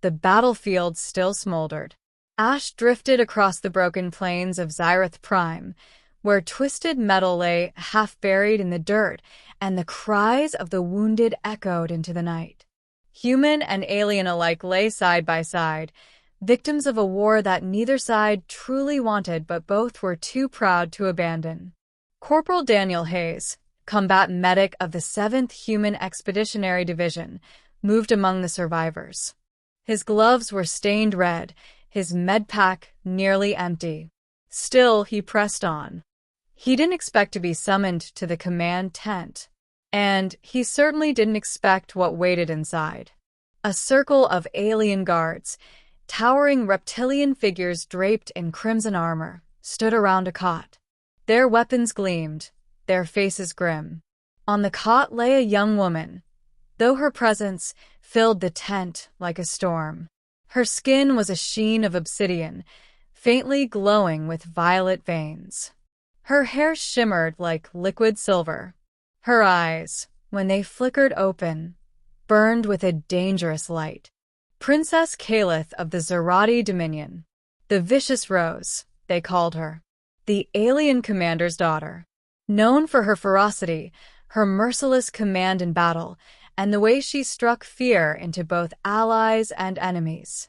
the battlefield still smoldered. Ash drifted across the broken plains of Xyrath Prime, where twisted metal lay half-buried in the dirt, and the cries of the wounded echoed into the night. Human and alien alike lay side by side, victims of a war that neither side truly wanted but both were too proud to abandon. Corporal Daniel Hayes, combatant medic of the 7th Human Expeditionary Division, moved among the survivors. His gloves were stained red, his medpack nearly empty. Still, he pressed on. He didn't expect to be summoned to the command tent, and he certainly didn't expect what waited inside. A circle of alien guards, towering reptilian figures draped in crimson armor, stood around a cot. Their weapons gleamed, their faces grim. On the cot lay a young woman, though her presence filled the tent like a storm. Her skin was a sheen of obsidian, faintly glowing with violet veins. Her hair shimmered like liquid silver. Her eyes, when they flickered open, burned with a dangerous light. Princess Kaelyth of the Zarati Dominion. The Vicious Rose, they called her. The alien commander's daughter. Known for her ferocity, her merciless command in battle, and the way she struck fear into both allies and enemies.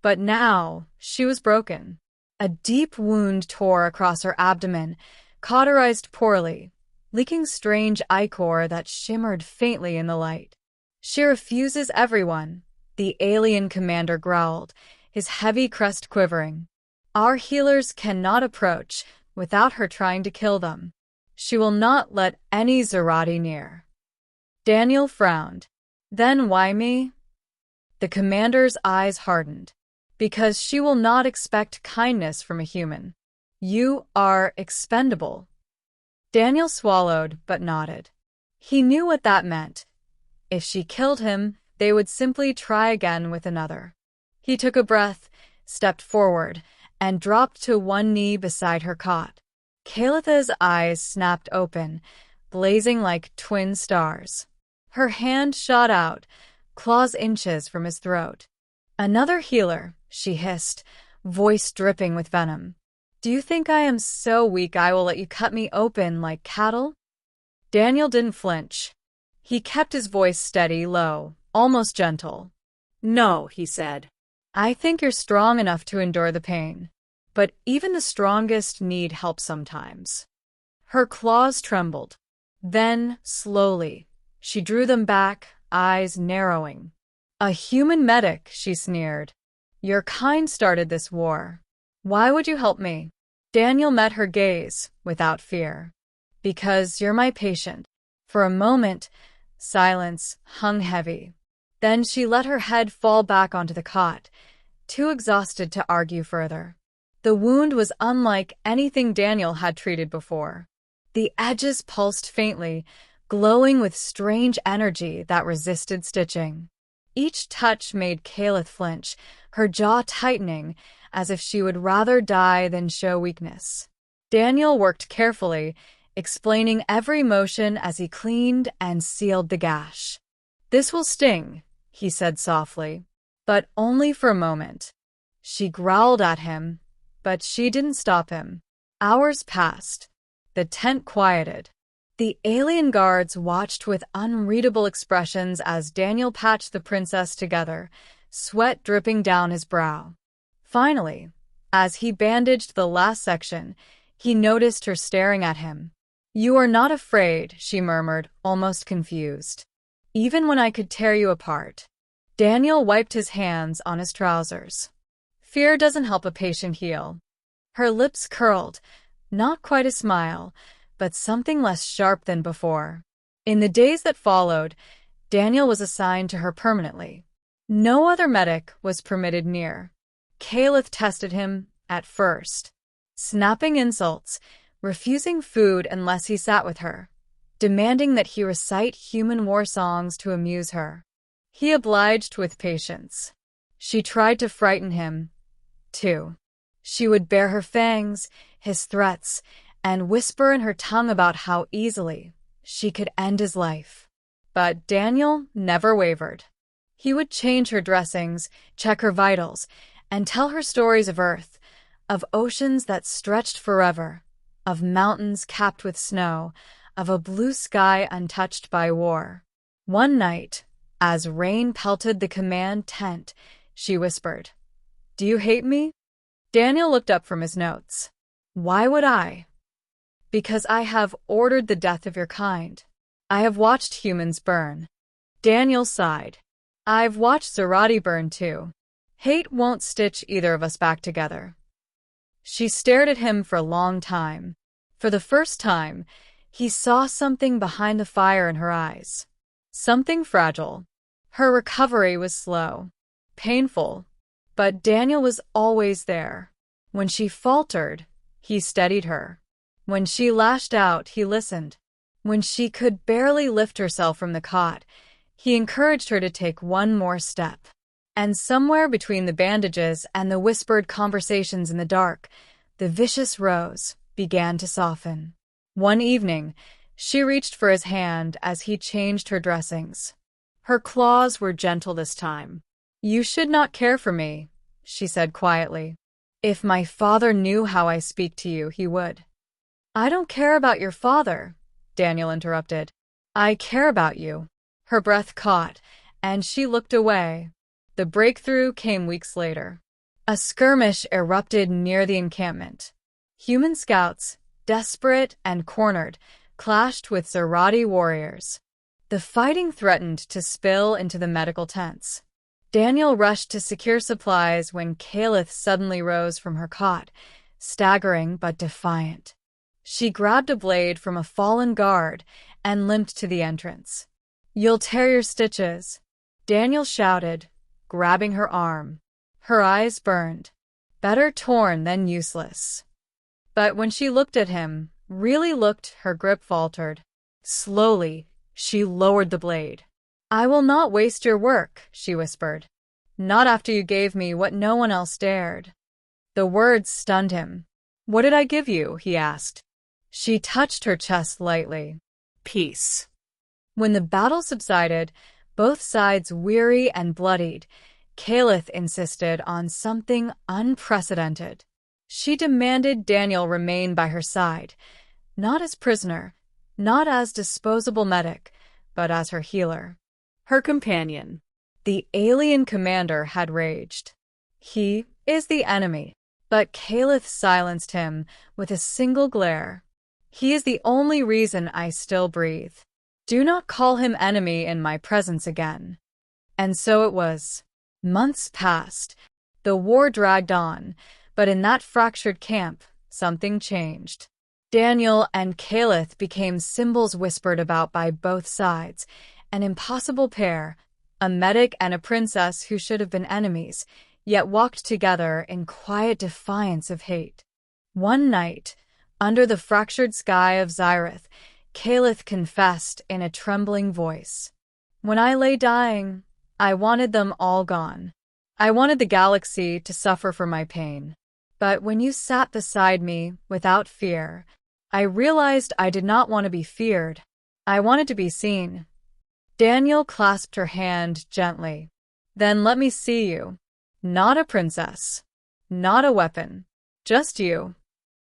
But now, she was broken. A deep wound tore across her abdomen, cauterized poorly, leaking strange ichor that shimmered faintly in the light. She refuses everyone, the alien commander growled, his heavy crest quivering. Our healers cannot approach without her trying to kill them. She will not let any Zarati near. Daniel frowned. Then why me? The commander's eyes hardened. Because she will not expect kindness from a human. You are expendable. Daniel swallowed but nodded. He knew what that meant. If she killed him, they would simply try again with another. He took a breath, stepped forward, and dropped to one knee beside her cot. Kaelyth's eyes snapped open, blazing like twin stars. Her hand shot out, claws inches from his throat. Another healer, she hissed, voice dripping with venom. Do you think I am so weak I will let you cut me open like cattle? Daniel didn't flinch. He kept his voice steady, low, almost gentle. No, he said. I think you're strong enough to endure the pain. But even the strongest need help sometimes. Her claws trembled. Then, slowly, she drew them back, eyes narrowing. A human medic, she sneered. Your kind started this war. Why would you help me? Daniel met her gaze, without fear. Because you're my patient. For a moment, silence hung heavy. Then she let her head fall back onto the cot, too exhausted to argue further. The wound was unlike anything Daniel had treated before. The edges pulsed faintly, glowing with strange energy that resisted stitching. Each touch made Kaelyth flinch, her jaw tightening, as if she would rather die than show weakness. Daniel worked carefully, explaining every motion as he cleaned and sealed the gash. This will sting, he said softly, but only for a moment. She growled at him, but she didn't stop him. Hours passed. The tent quieted. The alien guards watched with unreadable expressions as Daniel patched the princess together, sweat dripping down his brow. Finally, as he bandaged the last section, he noticed her staring at him. You are not afraid, she murmured, almost confused. Even when I could tear you apart. Daniel wiped his hands on his trousers. Fear doesn't help a patient heal. Her lips curled, not quite a smile, but something less sharp than before. In the days that followed, Daniel was assigned to her permanently. No other medic was permitted near. Kaelyth tested him at first, snapping insults, refusing food unless he sat with her, demanding that he recite human war songs to amuse her. He obliged with patience. She tried to frighten him, too. She would bare her fangs, his threats, and whisper in her tongue about how easily she could end his life. But Daniel never wavered. He would change her dressings, check her vitals, and tell her stories of Earth, of oceans that stretched forever, of mountains capped with snow, of a blue sky untouched by war. One night, as rain pelted the command tent, she whispered, "Do you hate me?" Daniel looked up from his notes. "Why would I?" "Because I have ordered the death of your kind. I have watched humans burn." Daniel sighed. "I've watched Zarati burn too. Hate won't stitch either of us back together." She stared at him for a long time. For the first time, he saw something behind the fire in her eyes. Something fragile. Her recovery was slow, painful, but Daniel was always there. When she faltered, he steadied her. When she lashed out, he listened. When she could barely lift herself from the cot, he encouraged her to take one more step. And somewhere between the bandages and the whispered conversations in the dark, the vicious rose began to soften. One evening, she reached for his hand as he changed her dressings. Her claws were gentle this time. "You should not care for me," she said quietly. "If my father knew how I speak to you, he would." "I don't care about your father," Daniel interrupted. "I care about you." Her breath caught, and she looked away. The breakthrough came weeks later. A skirmish erupted near the encampment. Human scouts, desperate and cornered, clashed with Zarati warriors. The fighting threatened to spill into the medical tents. Daniel rushed to secure supplies when Kaelyth suddenly rose from her cot, staggering but defiant. She grabbed a blade from a fallen guard and limped to the entrance. "You'll tear your stitches," Daniel shouted, grabbing her arm. Her eyes burned. Better torn than useless. But when she looked at him, really looked, her grip faltered. Slowly, she lowered the blade. "I will not waste your work," she whispered. "Not after you gave me what no one else dared." The words stunned him. "What did I give you?" he asked. She touched her chest lightly. "Peace." When the battle subsided, both sides weary and bloodied, Kaelyth insisted on something unprecedented. She demanded Daniel remain by her side, not as prisoner, not as disposable medic, but as her healer. Her companion. The alien commander had raged. "He is the enemy." But Kaelyth silenced him with a single glare. "He is the only reason I still breathe. Do not call him enemy in my presence again." And so it was. Months passed. The war dragged on, but in that fractured camp, something changed. Daniel and Kaelyth became symbols whispered about by both sides, an impossible pair, a medic and a princess who should have been enemies, yet walked together in quiet defiance of hate. One night, under the fractured sky of Zareth, Kaelyth confessed in a trembling voice, "When I lay dying, I wanted them all gone. I wanted the galaxy to suffer for my pain. But when you sat beside me without fear, I realized I did not want to be feared. I wanted to be seen." Daniel clasped her hand gently. "Then let me see you. Not a princess. Not a weapon. Just you."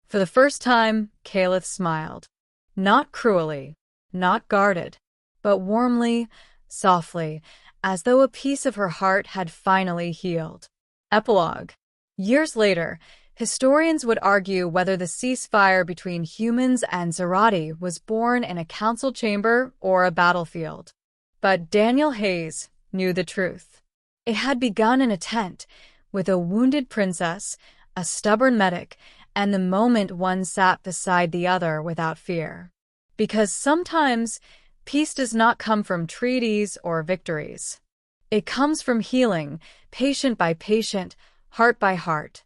For the first time, Kaelyth smiled. Not cruelly, not guarded, but warmly, softly, as though a piece of her heart had finally healed. Epilogue. Years later, historians would argue whether the ceasefire between humans and Zarati was born in a council chamber or a battlefield. But Daniel Hayes knew the truth. It had begun in a tent, with a wounded princess, a stubborn medic, and the moment one sat beside the other without fear. Because sometimes peace does not come from treaties or victories. It comes from healing, patient by patient, heart by heart.